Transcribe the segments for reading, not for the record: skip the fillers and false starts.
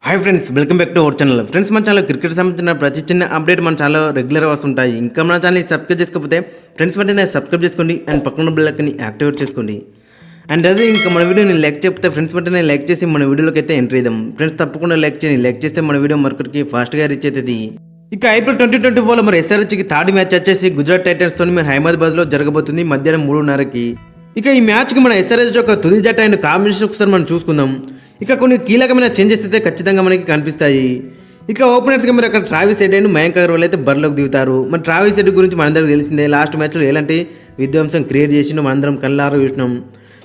Hi friends, welcome back to our channel. Friends, మన channel cricket సంబంధించిన ప్రతి చిన్న అప్డేట్ మన ఛానల్ రెగ్యులర్గా వస్తుంటాయి. ఇంకా మన ఛానల్ని సబ్స్క్రైబ్ చేసుకోకపోతే ఫ్రెండ్స్ వెంటనే సబ్స్క్రైబ్ చేసుకోండి అండ్ పక్కన బెల్ ఐకాన్ని యాక్టివేట్ చేసుకోండి. అండ్ అదే ఇంకా మన వీడియోని లైక్ చెప్తే ఫ్రెండ్స్ వెంటనే లైక్ చేసి మన వీడియోలోకి అయితే ఎంట్రీ ఇద్దాం. ఫ్రెండ్స్ తప్పకుండా లైక్ చేయండి. లైక్ చేస్తే మన వీడియో మరొకరికి ఫాస్ట్గా రీచ్ అవుతుంది. ఇక ఐపీఎల్ 2024లో మరి ఎస్ఆర్హెచ్కి థర్డ్ మ్యాచ్ వచ్చేసి గుజరాత్ టైటన్స్తో మరి హైదరాబాద్లో జరగబోతుంది మధ్యాహ్నం 3:30కి. ఇక ఈ మ్యాచ్కి మన ఎస్ఆర్హెచ్ యొక్క తుది జట్టు అండ్ కాంబినేషన్ ఒకసారి మనం చూసుకుందాం. ఇక కొన్ని కీలకమైన చేంజెస్ అయితే ఖచ్చితంగా మనకి కనిపిస్తాయి. ఇక ఓపెనర్స్గా మీరు అక్కడ Travis head and Mayank Agarwal అయితే బరిలోకి దిగుతారు. మరి ట్రావిస్ హెడ్ గురించి మనందరికీ తెలిసిందే, లాస్ట్ మ్యాచ్లో ఎలాంటి విధ్వంసం క్రియేట్ చేసిండో మనందరం కళ్ళారా చూసినాం.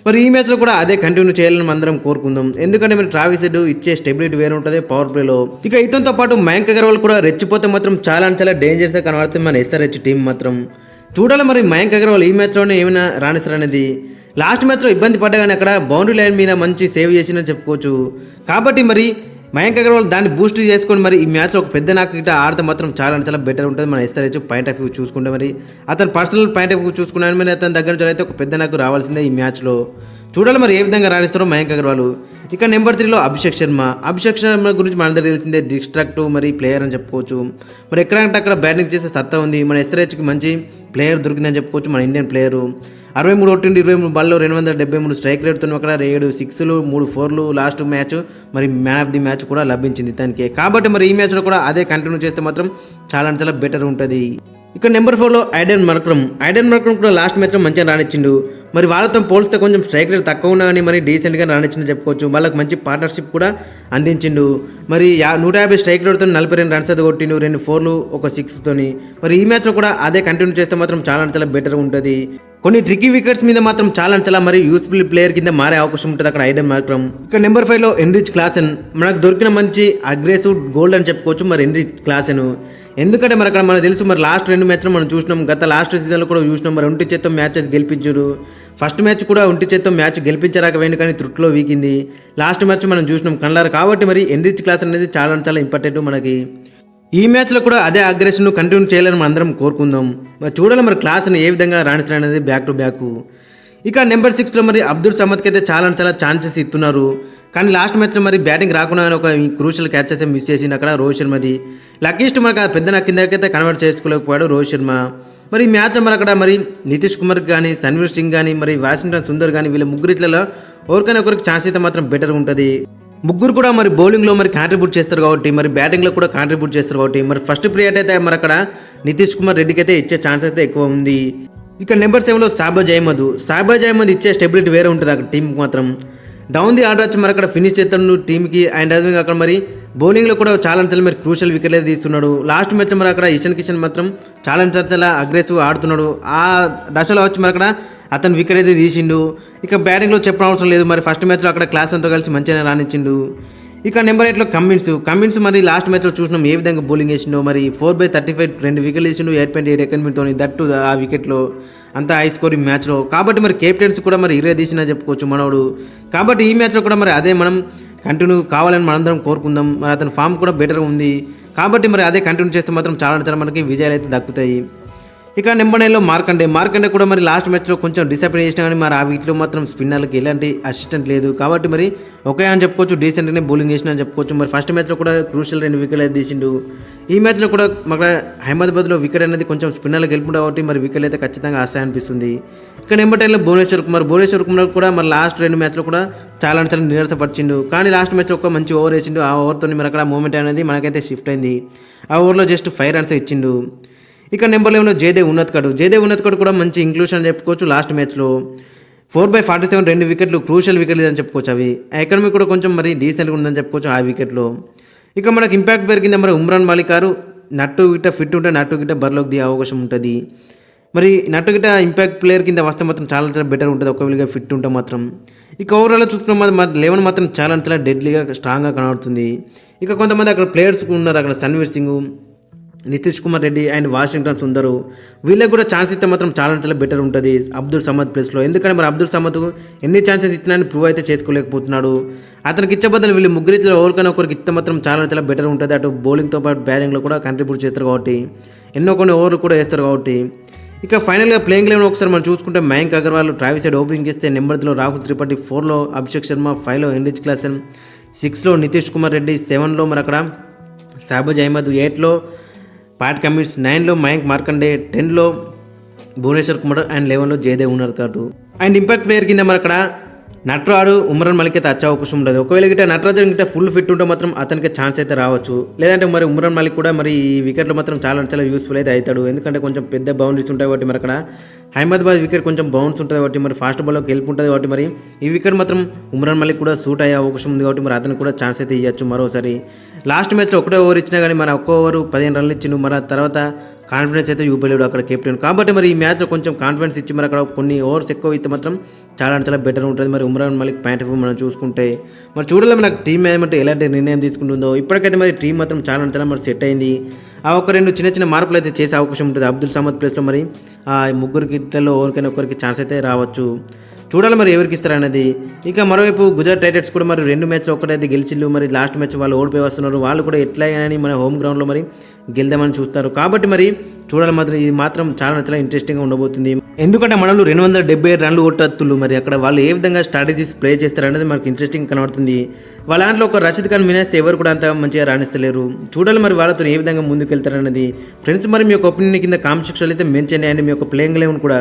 మరి ఈ మ్యాచ్లో కూడా అదే కంటిన్యూ చేయాలని మనందరం కోరుకుందాం. ఎందుకంటే మరి ట్రావిస్ హెడ్ ఇచ్చే స్టెబిలిటీ వేరే ఉంటుంది పవర్ ప్లేలో. ఇక ఇతనితో పాటు మయాంక్ అగర్వాల్ కూడా రెచ్చిపోతే మాత్రం చాలా డేంజరస్గా కనబడుతుంది మన ఎస్ఆర్హెచ్ టీం మాత్రం. చూడాలి మరి మయాంక్ అగర్వాల్ ఈ మ్యాచ్లోనే ఏమైనా రాణిస్తారనేది. లాస్ట్ మ్యాచ్లో ఇబ్బంది పడ్డా కానీ అక్కడ బౌండరీ లైన్ మీద మంచి సేవ్ చేసిందని చెప్పుకోవచ్చు. కాబట్టి మరి మయాంక్ అగర్వాల్ దాన్ని బూస్ట్ చేసుకొని మరి ఈ మ్యాచ్లో ఒక పెద్ద నాకు గిట్ట ఆడితే మాత్రం చాలా బెటర్ ఉంటుంది మన ఎస్ఆర్హెచ్ పాయింట్ ఆఫ్ వ్యూ చూసుకుంటే. మరి అతను పర్సనల్ పాయింట్ ఆఫ్ వ్యూ చూసుకున్నాను, మరి అతని దగ్గర నుంచి అయితే ఒక పెద్ద నాకు రావాల్సిందే ఈ మ్యాచ్లో. చూడాలి మరి ఏ విధంగా రాణిస్తారో మయాంక్ అగర్వాల్. ఇక నెంబర్ 3లో అభిషేక్ శర్మ గురించి మనందరూ తెలిసిందే, డిస్ట్రాక్టివ్ మరి ప్లేయర్ అని చెప్పుకోవచ్చు. మరి ఎక్కడంటే అక్కడ బ్యాటింగ్ చేసే సత్తా ఉంది. మన ఎస్ఆర్హెచ్కి మంచి ప్లేయర్ దొరికిందని చెప్పుకోవచ్చు. మన ఇండియన్ ప్లేయరు 63 కొట్టిండు, 23 బాల్లో 273 స్ట్రైక్ రేట్తో అక్కడ 7 6లు 3 4లు లాస్ట్ మ్యాచ్ మరి మ్యాన్ ఆఫ్ ది మ్యాచ్ కూడా లభించింది తనకి. కాబట్టి మరి ఈ మ్యాచ్లో కూడా అదే కంటిన్యూ చేస్తే మాత్రం చాలా బెటర్ ఉంటుంది. ఇక నెంబర్ 4లో ఐడెన్ మర్క్రమ్ కూడా లాస్ట్ మ్యాచ్లో మంచిగా రానిచ్చిండు. మరి వాళ్ళతో పోలిస్తే కొంచెం స్ట్రైక్ రేట్ తక్కువ ఉన్నా కానీ మరి డీసెంట్గా రానిచ్చిందని చెప్పుకోవచ్చు. వాళ్ళకి మంచి పార్ట్నర్షిప్ కూడా అందించిండు. మరి 150 స్ట్రైక్ రేట్తో 42 రన్స్ అయితే కొట్టిండు, 2 4లు 1 6తోని. మరి ఈ మ్యాచ్లో కూడా అదే కంటిన్యూ చేస్తే మాత్రం చాలా బెటర్ ఉంటుంది. కొన్ని ట్రిక్కీ వికెట్స్ మీద మాత్రం చాలా మరి యూస్ఫుల్ ప్లేయర్ కింద మారే అవకాశం ఉంటుంది అక్కడ ఐడెన్ మార్క్రమ్. ఇక నెంబర్ 5లో ఎన్రిచ్ క్లాసెన్ మనకు దొరికిన మంచి అగ్రెసివ్ గోల్డ్ అని చెప్పుకోవచ్చు మరి ఎన్రిచ్ క్లాసెన్. ఎందుకంటే మరి అక్కడ మనకు తెలుసు మరి లాస్ట్ 2 మ్యాచ్లు మనం చూసినాం, గత లాస్ట్ సీజన్లో కూడా చూసినాం. మరి 1 చేత్తో మ్యాచెస్ గెలిపించారు. ఫస్ట్ మ్యాచ్ కూడా 1 చేత్తో మ్యాచ్ గెలిపించరాకపోయింది కానీ త్రుట్లో వీకింది. లాస్ట్ మ్యాచ్ మనం చూసినాం కళ్ళారు. కాబట్టి మరి ఎన్రిచ్ క్లాసెన్ అనేది చాలా ఇంపార్టెంట్ మనకి. ఈ మ్యాచ్లో కూడా అదే అగ్రెషన్ కంటిన్యూ చేయాలని మనం అందరం కోరుకుందాం. మరి చూడాలి మరి క్లాస్ని ఏ విధంగా రాణిస్తారనేది బ్యాక్ టు బ్యాక్. ఇక నెంబర్ 6లో మరి అబ్దుల్ సమద్కి అయితే చాలా ఛాన్సెస్ ఇస్తున్నారు. కానీ లాస్ట్ మ్యాచ్లో మరి బ్యాటింగ్ రాకుండా ఒక క్రూషియల్ క్యాచ్ అయితే మిస్ చేసింది అక్కడ రోహిత్ శర్మది. లక్కీస్ట్ మనకు పెద్ద నా కిందకైతే కన్వర్ట్ చేసుకోలేకపోయాడు రోహిత్ శర్మ. మరి ఈ మ్యాచ్లో మరి అక్కడ మరి నితీష్ కుమార్ కానీ, సన్వీర్ సింగ్ కానీ, మరి వాషింగ్టన్ సుందర్ కానీ వీళ్ళ ముగ్గురిట్లలో ఎవరికైనా ఒకరికి ఛాన్స్ అయితే మాత్రం బెటర్ ఉంటుంది. ముగ్గురు కూడా మరి బౌలింగ్లో మరి కాంట్రిబ్యూట్ చేస్తారు కాబట్టి మరి బ్యాటింగ్లో కూడా కాంట్రిబ్యూట్ చేస్తారు కాబట్టి మరి ఫస్ట్ ప్రియారిటీ అయితే మరి అక్కడ నితీష్ కుమార్ రెడ్డికి అయితే ఇచ్చే ఛాన్స్ అయితే ఎక్కువ ఉంది. ఇక నెంబర్ 7లో షాబాజ్ అహ్మద్ ఇచ్చే స్టెబిలిటీ వేరే ఉంటుంది అక్కడ టీంకి మాత్రం. డౌన్ ది ఆర్డర్ వచ్చి మరి అక్కడ ఫినిష్ చేస్తాడు టీంకి. అండ్ అదే అక్కడ మరి బౌలింగ్లో కూడా చాలా మరి క్రూషియల్ వికెట్లు అయితే తీస్తున్నాడు. లాస్ట్ మ్యాచ్ మరి అక్కడ ఇషాన్ కిషన్ మాత్రం చాలా అగ్రెసివ్ ఆడుతున్నాడు. ఆ దశలో వచ్చి మరి అక్కడ అతను వికెట్ అయితే తీసిండు. ఇక బ్యాటింగ్లో చెప్పడం అవసరం లేదు, మరి ఫస్ట్ మ్యాచ్లో అక్కడ క్లాస్ అంతా కలిసి మంచిగా రాణించిండు. ఇక నెంబర్ 8లో కమిన్స్ మరి లాస్ట్ మ్యాచ్లో చూసినాం ఏ విధంగా బౌలింగ్ వేసిండో. మరి 4/35 2 వికెట్లు వేసిండు 8.8 ఎకనమీతో దట్టు ఆ వికెట్లో అంతా హై స్కోరింగ్ మ్యాచ్లో. కాబట్టి మరి కెప్టెన్స్ కూడా మరి ఇరే తీసినా చెప్పుకోవచ్చు మనోడు. కాబట్టి ఈ మ్యాచ్లో కూడా మరి అదే మనం కంటిన్యూ కావాలని మనందరం కోరుకుందాం. మరి అతని ఫామ్ కూడా బెటర్ ఉంది. కాబట్టి మరి అదే కంటిన్యూ చేస్తే మాత్రం చాలా మనకి విజయాలు అయితే దక్కుతాయి. ఇక నెంబర్ 9లో మార్కండే కూడా మరి లాస్ట్ మ్యాచ్లో కొంచెం డిసప్పాయింట్ చేసినా కానీ మరి ఆ వీటిలో మాత్రం స్పిన్నర్లకి ఎలాంటి అసిస్టెంట్ లేదు. కాబట్టి మరి ఒకే అని చెప్పుకోవచ్చు, డీసెంట్గానే బౌలింగ్ చేసినా అని చెప్పుకోవచ్చు. మరి ఫస్ట్ మ్యాచ్లో కూడా క్రూషియల్ 2 వికెట్లు అయితే తీసిండు. ఈ మ్యాచ్లో కూడా మన అహ్మదాబాద్లో వికెట్ అనేది కొంచెం స్పిన్నర్లు గెలుపుండే కాబట్టి మరి వికెట్లు అయితే ఖచ్చితంగా ఆశ అనిపిస్తుంది. ఇక నెంబర్ 10లో భువనేశ్వర్ కుమార్ కూడా మరి లాస్ట్ 2 మ్యాచ్లో కూడా చాలా నిరాశపరిచిండు. కానీ లాస్ట్ మ్యాచ్లో ఒక మంచి ఓవర్ వేసిండు. ఆ ఓవర్తో మరి అక్కడ మూమెంట్ అనేది మనకైతే షిఫ్ట్ అయింది. ఆ ఓవర్లో జస్ట్ 5 రన్స్ ఇచ్చిండు. ఇక నెంబర్ 11లో జయదేవ్ ఉన్నత్కడ్ కూడా మంచి ఇంక్లూషన్ అని చెప్పుకోవచ్చు. లాస్ట్ మ్యాచ్లో 4/47 2 వికెట్లు క్రూషియల్ వికెట్లు అని చెప్పుకోవచ్చు. అవి ఎకనమీ కూడా కొంచెం మరి డీసెంట్గా ఉందని చెప్పుకోవచ్చు ఆ వికెట్లో. ఇక మనకి ఇంపాక్ట్ పెరిగింది మరి ఉమ్రాన్ మాలిక్ గారు నట్టు గిట్ట ఫిట్ ఉంటే నట్టు గిట్ట బరిలోకి దిగే అవకాశం ఉంటుంది. మరి నట్టు గిట్ట ఇంపాక్ట్ ప్లేయర్ కింద వస్తే మాత్రం చాలా బెటర్ ఉంటుంది ఒకవేళ ఫిట్ ఉంటే మాత్రం. ఇక ఓవరాల్ చూసుకున్న మరి 11 మాత్రం చాలా డెడ్లీగా స్ట్రాంగ్గా కనబడుతుంది. ఇక కొంతమంది అక్కడ ప్లేయర్స్ ఉన్నారు అక్కడ సన్వీర్ సింగ్, నితీష్ కుమార్ రెడ్డి అండ్ వాషింగ్టన్ సుందరు. వీళ్ళకి కూడా ఛాన్స్ ఇస్తే మాత్రం చాలా బెటర్ ఉంటుంది అబ్దుల్ సమద్ ప్లేస్లో. ఎందుకంటే మరి అబ్దుల్ సమద్ ఎన్ని ఛాన్సెస్ ఇచ్చినా ప్రూవ్ అయితే చేసుకోలేకపోతున్నాడు. అతనికి ఇచ్చే బదులు వీళ్ళు ముగ్గురిలో ఎవరికైనా ఒకరికి ఇస్తే మాత్రం చాలా బెటర్ ఉంటుంది. అటు బౌలింగ్తో పాటు బ్యాటింగ్లో కూడా కంట్రిబ్యూట్ చేస్తారు కాబట్టి కొన్ని ఓవర్లు కూడా వేస్తారు కాబట్టి. ఇక ఫైనల్గా ప్లేయింగ్ లెవెన్ ఒకసారి మనం చూసుకుంటే Mayank Agarwal Travis Head opening ఇస్తే నెంబర్ 3లో రాహుల్ త్రిపాఠి, 4లో అభిషేక్ శర్మ, 5లో ఎన్రిచ్ క్లాసెన్, 6లో నితీష్ కుమార్ రెడ్డి, 7లో మరి అక్కడ షాబాజ్ అహ్మద్, 8లో ప్యాట్ కమిన్స్, 9లో మయాంక్ మార్కండే, 10లో భువనేశ్వర్ కుమార్ అండ్ 11లో జయదేవ్ ఉన్నారు కాదు. అండ్ ఇంపాక్ట్ ప్లేయర్ కింద మరి అక్కడ నటరాడు, ఉమ్రాన్ మలిక్ అయితే వచ్చే అవకాశం ఉండదు. ఒకవేళ గిట్ట నటరాజు గిట్ట ఫుల్ ఫిట్ ఉంటే మాత్రం అతనికి ఛాన్స్ అయితే రావచ్చు. లేదంటే మరి ఉమ్రాన్ మలిక్ కూడా మరి ఈ వికెట్లో మాత్రం చాలా యూస్ఫుల్ అయితే అవుతాడు. ఎందుకంటే కొంచెం పెద్ద బౌండరీస్ ఉంటాయి కాబట్టి మరి అక్కడ అహ్మదాబాద్ వికెట్ కొంచెం బౌన్స్ ఉంటుంది కాబట్టి మరి ఫాస్ట్ బాల్లోకి గెలుపు ఉంటుంది కాబట్టి మరి ఈ వికెట్ మాత్రం ఉమ్రాన్ మలిక్ కూడా సూట్ అయ్యే అవకాశం ఉంది కాబట్టి మరి అతనికి కూడా ఛాన్స్ అయితే ఇవ్వచ్చు మరోసారి. లాస్ట్ మ్యాచ్లో ఒకటే ఓవర్ ఇచ్చినా కానీ మరి ఒక్క ఓవర్ 15 రన్లు ఇచ్చిండు. మరి ఆ తర్వాత కాన్ఫిడెన్స్ అయితే చూపలేడు అక్కడ కెప్టెన్. కాబట్టి మరి ఈ మ్యాచ్లో కొంచెం కాన్ఫిడెన్స్ ఇచ్చి మరి అక్కడ కొన్ని ఓవర్స్ ఎక్కువ అయితే మాత్రం చాలా బెటర్ ఉంటుంది. మరి Umran Malik point of view మనం చూసుకుంటే మరి చూడాలి మనకు టీం మేనేజ్మెంట్ ఎలాంటి నిర్ణయం తీసుకుంటుందో. ఇప్పటికైతే మరి టీం మాత్రం చాలా మరి సెట్ అయింది. ఆ ఒక 2 చిన్న మార్పులు అయితే చేసే అవకాశం ఉంటుంది. అబ్దుల్ సమద్ ప్లేస్లో మరి ఆ ముగ్గురు గిట్లలో ఎవరికైనా ఒకరికి ఛాన్స్ అయితే రావచ్చు. చూడాలి మరి ఎవరికి ఇస్తారనేది. ఇక మరోవైపు గుజరాత్ టైటన్స్ కూడా మరి 2 మ్యాచ్లు ఒక్కటైతే గెలిచిల్లు. మరి లాస్ట్ మ్యాచ్ వాళ్ళు ఓడిపోయి వస్తున్నారు. వాళ్ళు కూడా ఎట్లా అయినా మన హోమ్ గ్రౌండ్లో మరి గెలుదామని చూస్తారు. కాబట్టి మరి చూడాలి మాత్రం ఇది మాత్రం చాలా ఇంట్రెస్టింగ్గా ఉండబోతుంది. ఎందుకంటే మనలో 277 రన్లు కొట్టత్తులు. మరి అక్కడ వాళ్ళు ఏ విధంగా స్ట్రాటజీస్ ప్లే చేస్తారనేది మనకు ఇంట్రెస్టింగ్ కనబడుతుంది. వాళ్ళ దాంట్లో ఒక రషీద్ ఖాన్ మినేస్తే ఎవరు కూడా అంత మంచిగా రాణిస్తలేరు. చూడాలి మరి వాళ్ళతో ఏ విధంగా ముందుకు వెళ్తారనేది. ఫ్రెండ్స్ మరి మీ యొక్క ఒపీనియన్ కింద కామెంట్ సెక్షన్లో అయితే మెన్షన్ చేయండి. మీ యొక్క ప్లేయింగ్ 11 కూడా